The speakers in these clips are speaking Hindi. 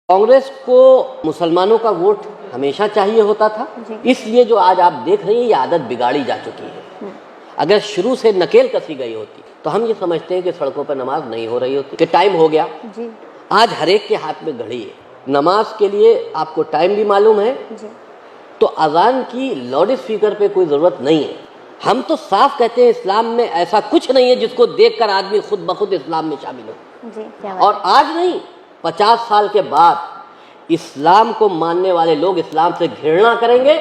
कांग्रेस को मुसलमानों का वोट हमेशा चाहिए होता था, इसलिए जो आज आप देख रही हैं ये आदत बिगाड़ी जा चुकी है। अगर शुरू से नकेल कसी गई होती तो हम ये समझते हैं कि सड़कों पर नमाज नहीं हो रही होती, कि टाइम हो गया जी। आज हर एक के हाथ में घड़ी है, नमाज के लिए आपको टाइम भी मालूम है जी। तो अजान की लाउड स्पीकर पे कोई ज़रूरत नहीं है। हम तो साफ कहते हैं इस्लाम में ऐसा कुछ नहीं है जिसको देखकर आदमी खुद ब खुद इस्लाम में शामिल हो जी। और आज नहीं, 50 साल के बाद इस्लाम को मानने वाले लोग इस्लाम से घृणा करेंगे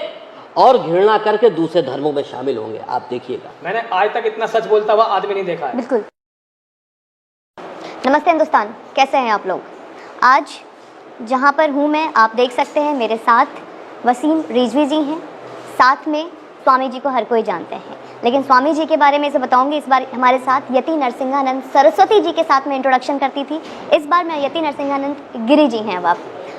और घृणा करके दूसरे धर्मों में शामिल होंगे। आप देखिएगा, मैंने आज तक इतना सच बोलता हुआ आदमी नहीं देखा है। बिल्कुल। नमस्ते हिंदुस्तान, कैसे हैं आप लोग? आज जहां पर हूं मैं, आप देख सकते हैं मेरे साथ वसीम रिजवी जी हैं, साथ में स्वामी जी को हर कोई जानते हैं, लेकिन स्वामी जी के बारे में इसे बताऊंगी। इस बार हमारे साथ यति नरसिंहानंद सरस्वती जी के साथ में इंट्रोडक्शन करती थी, इस बार मैं यति नरसिंहानंद गिरी जी हैं।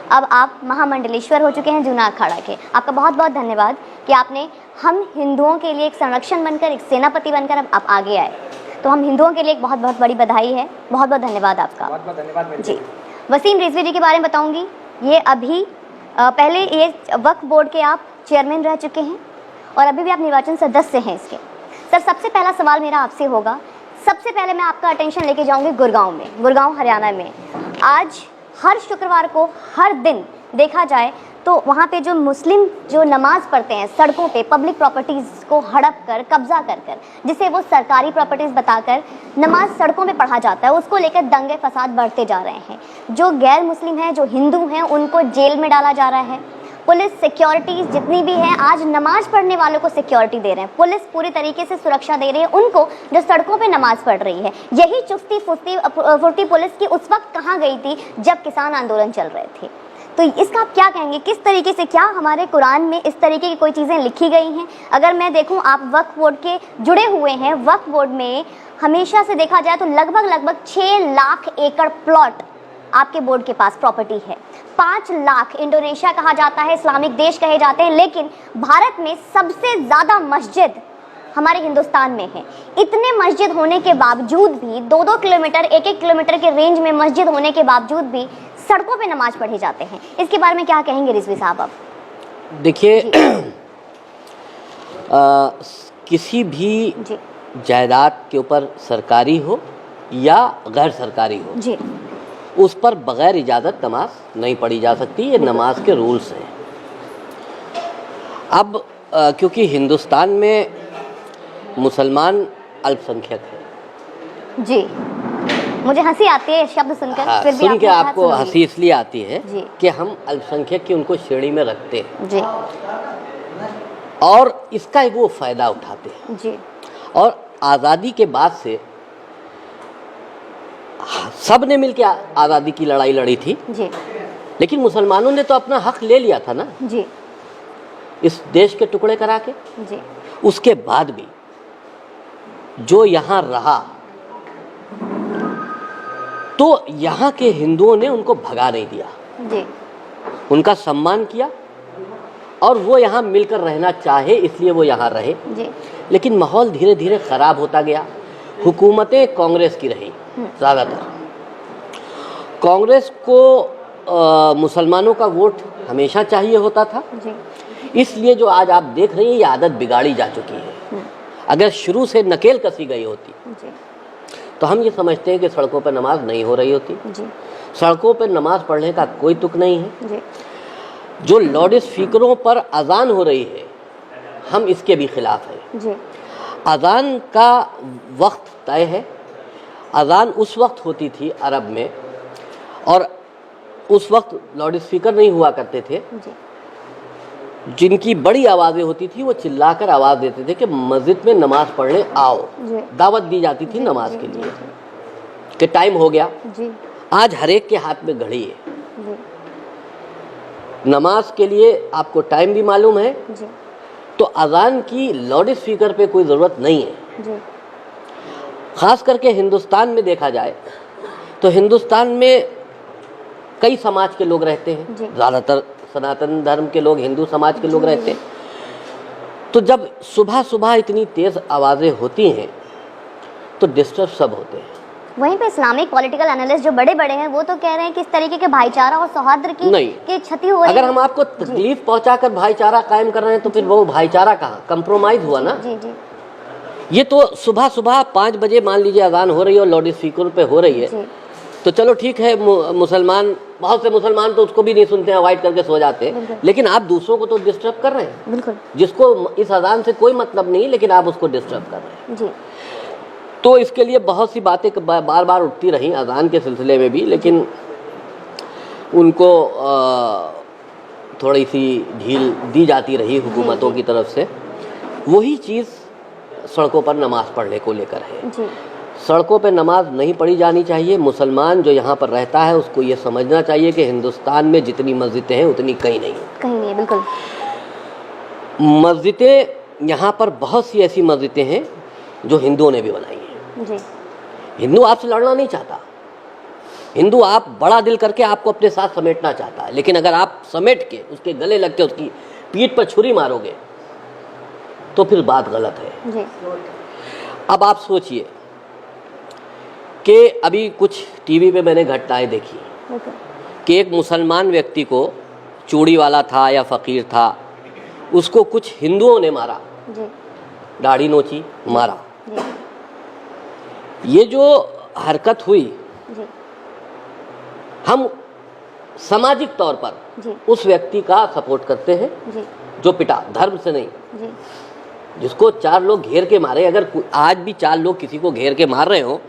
अब आप महामंडलेश्वर हो चुके हैं जूना अखाड़ा के। आपका बहुत बहुत धन्यवाद कि आपने हम हिंदुओं के लिए एक संरक्षण बनकर, एक सेनापति बनकर अब आप आगे आए। तो हम हिंदुओं के लिए एक बहुत बहुत बड़ी बधाई है, बहुत बहुत धन्यवाद आपका। बहुत बहुत धन्यवाद जी। वसीम रिजवी जी के बारे में बताऊंगी। ये अभी पहले ये वक्फ बोर्ड के आप चेयरमैन रह चुके हैं और अभी भी आप निर्वाचन सदस्य हैं इसके। सर, सबसे पहला सवाल मेरा आपसे होगा, सबसे पहले मैं आपका अटेंशन लेके जाऊंगी गुड़गांव में, गुड़गांव हरियाणा में। आज हर शुक्रवार को, हर दिन देखा जाए तो वहाँ पे जो मुस्लिम जो नमाज पढ़ते हैं, सड़कों पे पब्लिक प्रॉपर्टीज़ को हड़प कर, कब्जा कर जिसे वो सरकारी प्रॉपर्टीज़ बताकर नमाज सड़कों पे पढ़ा जाता है, उसको लेकर दंगे फसाद बढ़ते जा रहे हैं। जो गैर मुस्लिम हैं, जो हिंदू हैं, उनको जेल में डाला जा रहा है। पुलिस सिक्योरिटीज़ जितनी भी है, आज नमाज पढ़ने वालों को सिक्योरिटी दे रहे हैं, पुलिस पूरी तरीके से सुरक्षा दे रही है उनको जो सड़कों पे नमाज पढ़ रही है। यही चुस्ती फुर्ती पुलिस की उस वक्त कहाँ गई थी जब किसान आंदोलन चल रहे थे? तो इसका आप क्या कहेंगे? किस तरीके से, क्या हमारे कुरान में इस तरीके की कोई चीज़ें लिखी गई हैं? अगर मैं देखूँ, आप वक्फ बोर्ड के जुड़े हुए हैं, वक्फ बोर्ड में हमेशा से देखा जाए तो लगभग 6 लाख एकड़ प्लॉट आपके बोर्ड के पास प्रॉपर्टी है। 5 लाख, इंडोनेशिया कहा जाता है, इस्लामिक देश कहे जाते हैं, लेकिन भारत में सबसे ज़्यादा मस्जिद हमारे हिंदुस्तान में है। इतने मस्जिद होने के बावजूद भी, 2-2 किलोमीटर, 1-1 किलोमीटर के रेंज में मस्जिद होने के बावजूद भी सड़कों पे नमाज पढ़े जाते हैं। इसके बारे में क्या कहेंगे रिजवी साहब आप? देखिए, किसी भी जायदाद के ऊपर सरकारी हो या गैर सरकारी हो जी, उस पर बगैर इजाज़त नमाज नहीं पढ़ी जा सकती। ये नमाज के रूल्स हैं। अब क्योंकि हिंदुस्तान में मुसलमान अल्पसंख्यक है जी, मुझे हंसी आती है शब्द सुनकर। हाँ, फिर भी सुन के आपको हंसी इसलिए आती है कि हम अल्पसंख्यक की उनको श्रेणी में रखते हैं जी, और इसका एक वो फायदा उठाते हैं जी। और आज़ादी के बाद से सब ने मिलकर आज़ादी की लड़ाई लड़ी थी जी, लेकिन मुसलमानों ने तो अपना हक ले लिया था ना जी, इस देश के टुकड़े करा के जी। उसके बाद भी जो यहाँ रहा तो यहाँ के हिंदुओं ने उनको भगा नहीं दिया जी, उनका सम्मान किया और वो यहाँ मिलकर रहना चाहे इसलिए वो यहाँ रहे जी। लेकिन माहौल धीरे धीरे ख़राब होता गया। हुकूमतें कांग्रेस की रही ज़्यादातर। कांग्रेस को मुसलमानों का वोट हमेशा चाहिए होता था जी। इसलिए जो आज आप देख रही हैं ये आदत बिगाड़ी जा चुकी है। अगर शुरू से नकेल कसी गई होती जी, तो हम ये समझते हैं कि सड़कों पर नमाज नहीं हो रही होती जी। सड़कों पर नमाज पढ़ने का कोई तुक नहीं है जी। जो लाउड स्पीकरों पर अजान हो रही है, हम इसके भी खिलाफ हैं जी। अजान का वक्त तय है। अजान उस वक्त होती थी अरब में, और उस वक्त लाउड स्पीकर नहीं हुआ करते थे जी। जिनकी बड़ी आवाज़ें होती थी वो चिल्लाकर आवाज़ देते थे कि मस्जिद में नमाज पढ़ने आओ, दावत दी जाती थी नमाज के लिए कि टाइम हो गया जी। आज हर एक के हाथ में घड़ी है, नमाज के लिए आपको टाइम भी मालूम है जी। तो अजान की लाउड स्पीकर पे कोई ज़रूरत नहीं है जी। ख़ास करके हिंदुस्तान में देखा जाए तो हिंदुस्तान में कई समाज के लोग रहते हैं, ज़्यादातर सनातन धर्म के लोग, हिंदू समाज के लोग रहते हैं। तो जब सुबह सुबह इतनी तेज़ आवाज़ें होती हैं तो डिस्टर्ब सब होते हैं वहीं पे इस्लामिक पॉलिटिकल एनालिस्ट जो बड़े बड़े हैं वो तो कह रहे हैं कि इस तरीके के भाईचारा और सौहार्द की क्षति हो रही है। अगर हम आपको तकलीफ पहुंचाकर भाईचारा कायम कर रहे हैं तो फिर वो भाईचारा कहाँ, कंप्रोमाइज हुआ ना। जी जी ये तो सुबह सुबह 5 बजे मान लीजिए अजान हो रही है और लाउड स्पीकर पे हो रही है, तो चलो ठीक है, मुसलमान, बहुत से मुसलमान तो उसको भी नहीं सुनते हैं, अवॉइड करके सो जाते हैं, लेकिन आप दूसरों को तो डिस्टर्ब कर रहे हैं। बिल्कुल। जिसको इस अजान से कोई मतलब नहीं, लेकिन आप उसको डिस्टर्ब कर रहे हैं। जी। तो इसके लिए बहुत सी बातें बार बार उठती रही अजान के सिलसिले में भी, लेकिन उनको थोड़ी सी ढील दी जाती रही हुकूमतों की तरफ से। वही चीज़ सड़कों पर नमाज पढ़ने को लेकर है। जी। सड़कों पर नमाज नहीं पढ़ी जानी चाहिए। मुसलमान जो यहाँ पर रहता है उसको ये समझना चाहिए कि हिंदुस्तान में जितनी मस्जिदें हैं उतनी कहीं नहीं है। कहीं नहीं है, बिल्कुल। मस्जिदें यहाँ पर बहुत सी ऐसी मस्जिदें हैं जो हिंदुओं ने भी बनाई हैं। जी। हिंदू आपसे लड़ना नहीं चाहता, हिंदू आप बड़ा दिल करके आपको अपने साथ समेटना चाहता है, लेकिन अगर आप समेट के उसके गले लग के उसकी पीठ पर छुरी मारोगे तो फिर बात गलत है। जी। अब आप सोचिए कि अभी कुछ टीवी पे मैंने घटनाएं देखी कि एक मुसलमान व्यक्ति को, चूड़ी वाला था या फ़कीर था, उसको कुछ हिंदुओं ने मारा, जी। दाढ़ी नोची, मारा। जी। ये जो हरकत हुई, जी। हम सामाजिक तौर पर जी। उस व्यक्ति का सपोर्ट करते हैं जी। जो पिटा, धर्म से नहीं। जी। जिसको 4 लोग घेर के मारे, अगर आज भी 4 लोग किसी को घेर के मार रहे हो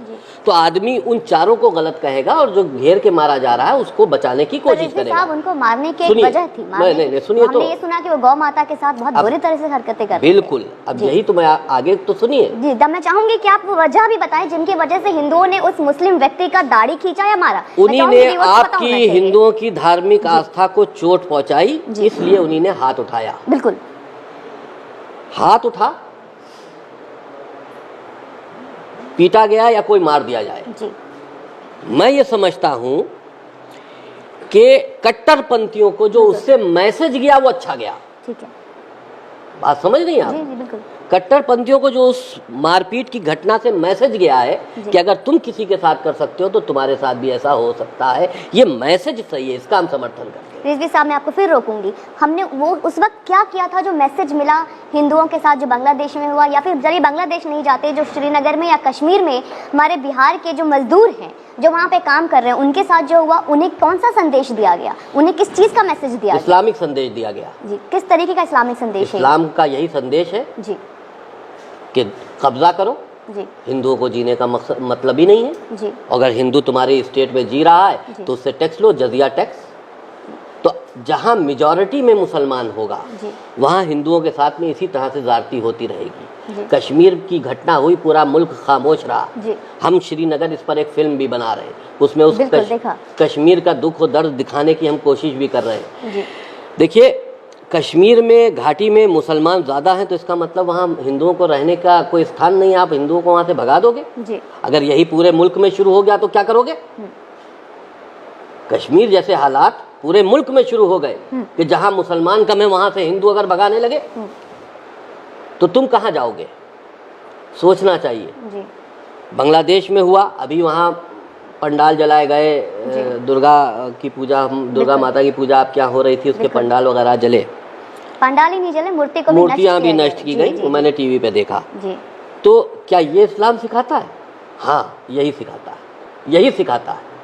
तो आदमी उन 4 को गलत कहेगा और जो घेर के मारा जा रहा है उसको बचाने की कोशिश करेगा। साहब, उनको मारने की एक वजह थी। नहीं, सुनिए तो। हमने ये सुना कि वो गौ माता के साथ बहुत बुरी तरह से हरकतें कर रहे थे। बिल्कुल। अब यही तो मैं आगे तो सुनिए जी। तब मैं चाहूंगी कि आप वो वजह भी बताएं जिनकी वजह से हिंदुओं ने उस मुस्लिम व्यक्ति का दाढ़ी खींचा या मारा। उन्हीं ने आपकी हिंदुओं की धार्मिक आस्था को चोट पहुंचाई, इसलिए उन्हीं ने हाथ उठाया। बिल्कुल। हाथ उठा, पीटा गया या कोई मार दिया जाए। जी। मैं ये समझता हूं कि कट्टरपंथियों को जो उससे मैसेज गया वो अच्छा गया। ठीक है। बात समझ नहीं आप? जी, जी, बिल्कुल। कट्टरपंथियों को जो उस मारपीट की घटना से मैसेज गया है कि अगर तुम किसी के साथ कर सकते हो तो तुम्हारे साथ भी ऐसा हो सकता है, ये मैसेज सही है, इसका हम समर्थन करते हैं। रिजवी साहब, मैं आपको फिर रोकूंगी। हमने वो उस वक्त क्या किया था जो मैसेज मिला हिंदुओं के साथ जो बांग्लादेश में हुआ, या फिर जरिए बांग्लादेश नहीं जाते, जो श्रीनगर में या कश्मीर में हमारे बिहार के जो मजदूर हैं जो वहाँ पे काम कर रहे हैं उनके साथ जो हुआ, उन्हें कौन सा संदेश दिया गया? उन्हें किस चीज़ का मैसेज दिया गया? इस्लामिक संदेश दिया गया। जी। किस तरीके का इस्लामिक संदेश है? इस्लाम का यही संदेश है जी कि कब्जा करो, जी। हिंदुओं को जीने का मतलब ही नहीं है। जी। अगर हिंदू तुम्हारे स्टेट में जी रहा है तो उससे टैक्स लो, जजिया टैक्स। तो जहां मेजॉरिटी में मुसलमान होगा वहां हिंदुओं के साथ में इसी तरह से ज्यादती होती रहेगी। कश्मीर की घटना हुई, पूरा मुल्क खामोश रहा। हम श्रीनगर इस पर एक फिल्म भी बना रहे हैं, उसमें उस कश्मीर का दुख और दर्द दिखाने की हम कोशिश भी कर रहे हैं। देखिए, कश्मीर में घाटी में मुसलमान ज़्यादा हैं तो इसका मतलब वहाँ हिंदुओं को रहने का कोई स्थान नहीं है। आप हिंदुओं को वहाँ से भगा दोगे जी। अगर यही पूरे मुल्क में शुरू हो गया तो क्या करोगे? कश्मीर जैसे हालात पूरे मुल्क में शुरू हो गए कि जहाँ मुसलमान कम है वहाँ से हिंदू अगर भगाने लगे तो तुम कहाँ जाओगे? सोचना चाहिए जी। बांग्लादेश में हुआ, अभी वहाँ पंडाल जलाए गए, दुर्गा की पूजा, दुर्गा माता की पूजा आप क्या हो रही थी, उसके पंडाल वगैरह जले। पंडाल ही नहीं जले, मूर्तियां भी नष्ट की गई, वो मैंने टीवी पे देखा जी। तो क्या ये इस्लाम सिखाता है? हाँ, यही सिखाता है, यही सिखाता है।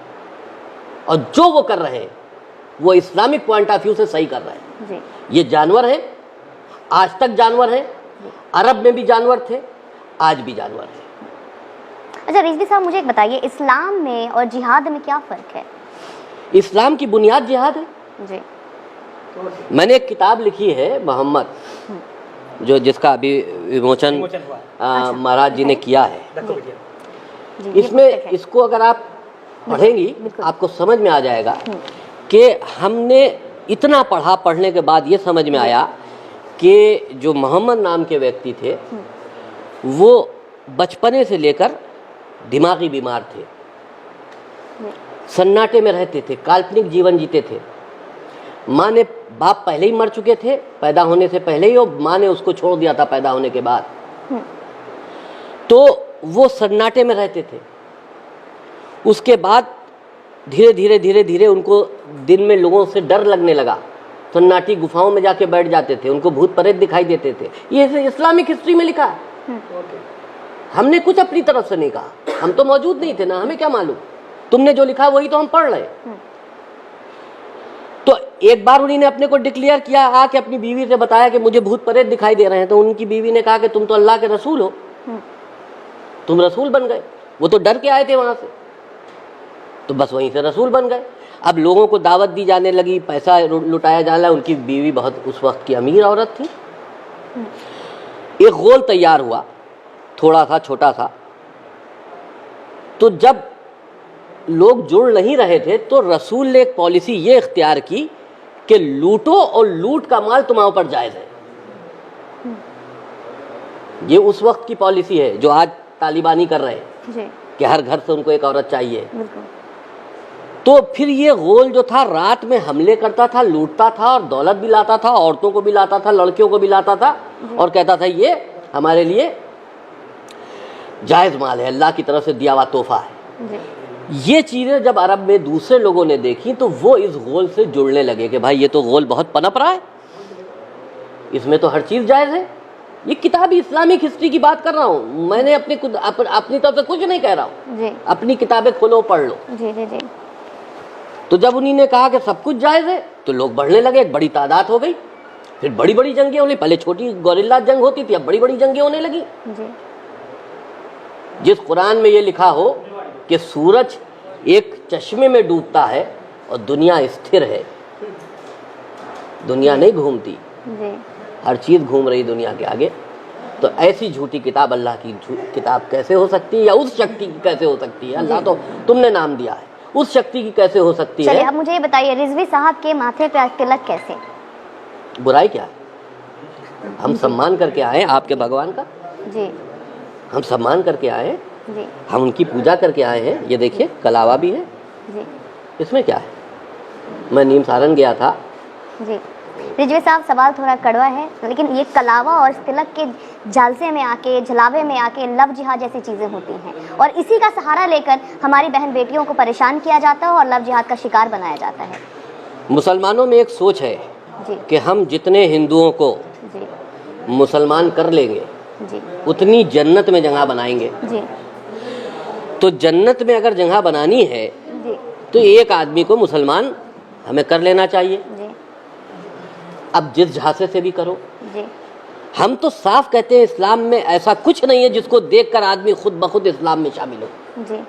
और जो वो कर रहे हैं वो इस्लामिक पॉइंट ऑफ व्यू से सही कर रहे हैं जी। ये जानवर है, आज तक जानवर है, अरब में भी जानवर थे, आज भी जानवर है। अच्छा रिजवी साहब, मुझे एक बताइए, इस्लाम में और जिहाद में क्या फ़र्क है? इस्लाम की बुनियाद जिहाद है जी। मैंने एक किताब लिखी है मोहम्मद, जो जिसका अभी विमोचन महाराज जी ने किया है। इसमें इसको अगर आप पढ़ेंगी आपको समझ में आ जाएगा कि हमने इतना पढ़ा, पढ़ने के बाद ये समझ में आया कि जो मोहम्मद नाम के व्यक्ति थे वो बचपने से लेकर दिमागी बीमार थे, सन्नाटे में रहते थे, काल्पनिक जीवन जीते थे। माँ ने, बाप पहले ही मर चुके थे पैदा होने से पहले ही, और माँ ने उसको छोड़ दिया था पैदा होने के बाद। तो वो सन्नाटे में रहते थे, उसके बाद धीरे धीरे उनको दिन में लोगों से डर लगने लगा, सन्नाटी गुफाओं में जाके बैठ जाते थे, उनको भूत प्रेत दिखाई देते थे। ये इस्लामिक हिस्ट्री में लिखा है। हमने कुछ अपनी तरफ से नहीं कहा, हम तो मौजूद नहीं थे ना, हमें क्या मालूम। तुमने जो लिखा वही तो हम पढ़ रहे। तो एक बार उन्हीं ने अपने को डिक्लेयर किया, आके अपनी बीवी से बताया कि मुझे भूत प्रेत दिखाई दे रहे हैं। तो उनकी बीवी ने कहा कि तुम तो अल्लाह के रसूल हो, तुम रसूल बन गए। वो तो डर के आए थे वहां से, तो बस वहीं से रसूल बन गए। अब लोगों को दावत दी जाने लगी, पैसा लुटाया जाने लगा। उनकी बीवी बहुत उस वक्त की अमीर औरत थी। एक गोल तैयार हुआ, थोड़ा सा छोटा सा। तो जब लोग जुड़ नहीं रहे थे तो रसूल ने एक पॉलिसी ये इख्तियार की कि लूटो और लूट का माल तुम्हारे ऊपर जायज है। ये उस वक्त की पॉलिसी है जो आज तालिबानी कर रहे हैं कि हर घर से उनको एक औरत चाहिए। तो फिर ये गोल जो था रात में हमले करता था, लूटता था और दौलत भी लाता था, औरतों को भी लाता था, लड़कियों को भी लाता था और कहता था ये हमारे लिए जायज माल है, अल्लाह की तरफ से दिया हुआ तोहफा है। ये चीज़ें जब अरब में दूसरे लोगों ने देखी तो वो इस गोल से जुड़ने लगे कि भाई ये तो गोल बहुत पनप रहा है, इसमें तो हर चीज़ जायज़ है। ये किताब इस्लामिक हिस्ट्री की बात कर रहा हूँ, मैंने अपनी तरफ से कुछ नहीं कह रहा हूँ। अपनी किताबें खोलो, पढ़ लो। जी। तो जब उन्हीं ने कहा कि सब कुछ जायज़ है तो लोग बढ़ने लगे, एक बड़ी तादाद हो गई। फिर बड़ी बड़ी जंगें होने, पहले छोटी गोरिल्ला जंग होती थी, अब बड़ी बड़ी जंगें होने लगी। जिस कुरान में ये लिखा हो कि सूरज एक चश्मे में डूबता है और दुनिया स्थिर है, दुनिया नहीं घूमती, हर चीज़ घूम रही दुनिया के आगे, तो ऐसी झूठी किताब अल्लाह की किताब कैसे हो सकती है, या उस शक्ति की कैसे हो सकती है? अल्लाह तो तुमने नाम दिया है, उस शक्ति की कैसे हो सकती है? आप मुझे ये बताइए, रिजवी साहब के माथे पे तिलक कैसे? बुराई क्या है? हम सम्मान करके आए आपके भगवान का जी, हम सम्मान करके आए जी, हम उनकी पूजा करके आए हैं। ये देखिए कलावा भी है जी, इसमें क्या है? मैं नीम सारण गया था जी। रिजवी साहब, सवाल थोड़ा कड़वा है, लेकिन ये कलावा और तिलक के जालसे में आके, झलावे में आके लव जिहाद जैसी चीज़ें होती हैं और इसी का सहारा लेकर हमारी बहन बेटियों को परेशान किया जाता है और लव जिहाद का शिकार बनाया जाता है। मुसलमानों में एक सोच है जी कि हम जितने हिंदुओं को जी मुसलमान कर लेंगे जी उतनी जन्नत में जगह बनाएंगे जी। तो जन्नत में अगर जगह बनानी है जी तो एक आदमी को मुसलमान हमें कर लेना चाहिए जी। अब जिस झांसे से भी करो जी। हम तो साफ कहते हैं इस्लाम में ऐसा कुछ नहीं है जिसको देखकर आदमी खुद ब खुद इस्लाम में शामिल हो जी।